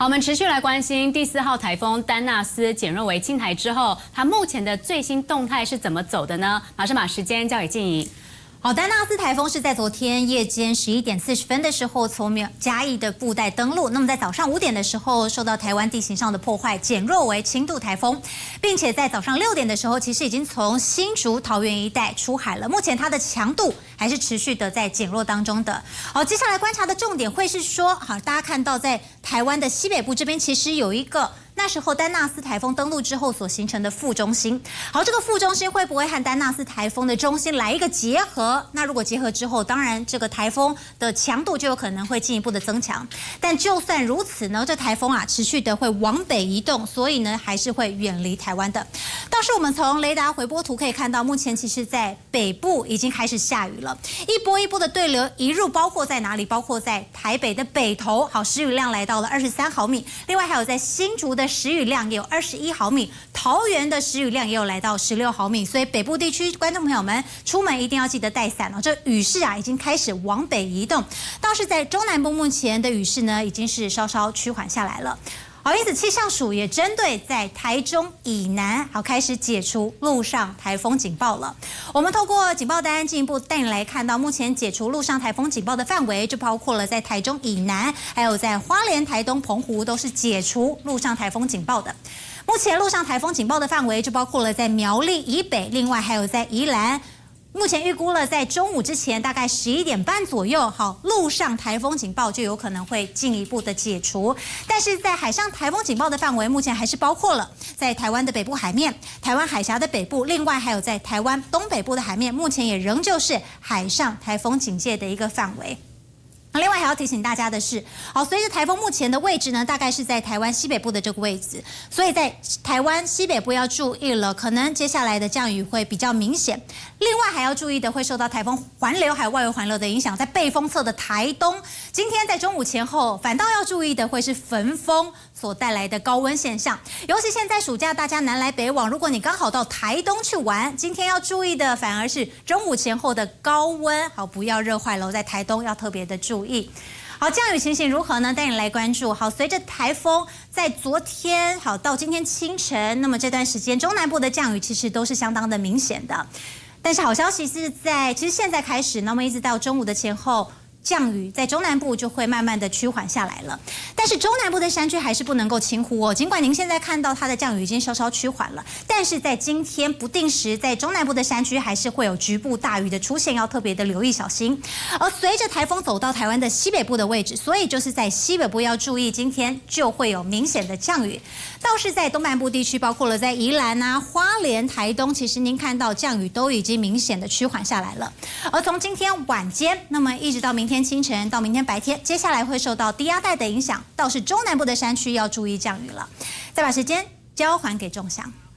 好，我们持续来关心第4号台风丹纳斯减弱为轻台之后，它目前的最新动态是怎么走的呢？马上把时间交给静怡。好，丹纳斯台风是在昨天夜间11点40分的时候从嘉义的布袋登陆，那么在早上5点的时候受到台湾地形上的破坏，减弱为轻度台风，并且在早上6点的时候，其实已经从新竹桃园一带出海了。目前它的强度还是持续的在减弱当中的。好，接下来观察的重点会是说，好，大家看到在台湾的西北部这边，其实有一个。那时候丹纳斯台风登陆之后所形成的副中心，好，这个副中心会不会和丹纳斯台风的中心来一个结合？那如果结合之后，当然这个台风的强度就有可能会进一步的增强。但就算如此呢，这台风持续的会往北移动，所以呢还是会远离台湾的。倒是我们从雷达回波图可以看到，目前其实在北部已经开始下雨了，一波一波的对流移入，包括在哪里？包括在台北的北投，好，时雨量来到了23毫米，另外还有在新竹的时雨量也有21毫米，桃园的时雨量也有来到16毫米，所以北部地区观众朋友们出门一定要记得带伞哦。这雨势已经开始往北移动，倒是在中南部目前的雨势呢已经是稍稍趋缓下来了。好，因此气象署也针对在台中以南，好开始解除陆上台风警报了。我们透过警报单进一步带你来看到，目前解除陆上台风警报的范围，就包括了在台中以南，还有在花莲、台东、澎湖都是解除陆上台风警报的。目前陆上台风警报的范围就包括了在苗栗以北，另外还有在宜兰。目前预估了，在中午之前，大概11点半左右，好，陆上台风警报就有可能会进一步的解除。但是在海上台风警报的范围，目前还是包括了在台湾的北部海面、台湾海峡的北部，另外还有在台湾东北部的海面，目前也仍旧是海上台风警戒的一个范围。另外还要提醒大家的是，好，随着台风目前的位置呢，大概是在台湾西北部的这个位置，所以在台湾西北部要注意了，可能接下来的降雨会比较明显。另外还要注意的会受到台风环流还有外围环流的影响，在背风侧的台东，今天在中午前后，反倒要注意的会是焚风所带来的高温现象。尤其现在暑假大家南来北往，如果你刚好到台东去玩，今天要注意的反而是中午前后的高温，好，不要热坏了，在台东要特别的注意。好，降雨情形如何呢？带你来关注。好，随着台风在昨天好到今天清晨，那么这段时间中南部的降雨其实都是相当的明显的。但是好消息是其实现在开始，那么一直到中午的前后。降雨在中南部就会慢慢的趋缓下来了，但是中南部的山区还是不能够轻忽哦。尽管您现在看到它的降雨已经稍稍趋缓了，但是在今天不定时在中南部的山区还是会有局部大雨的出现，要特别的留意小心。而随着台风走到台湾的西北部的位置，所以就是在西北部要注意，今天就会有明显的降雨。倒是在东半部地区，包括了在宜兰花莲、台东，其实您看到降雨都已经明显的趋缓下来了。而从今天晚间，那么一直到明天清晨到明天白天，接下来会受到低压带的影响，倒是中南部的山区要注意降雨了。再把时间交还给仲祥。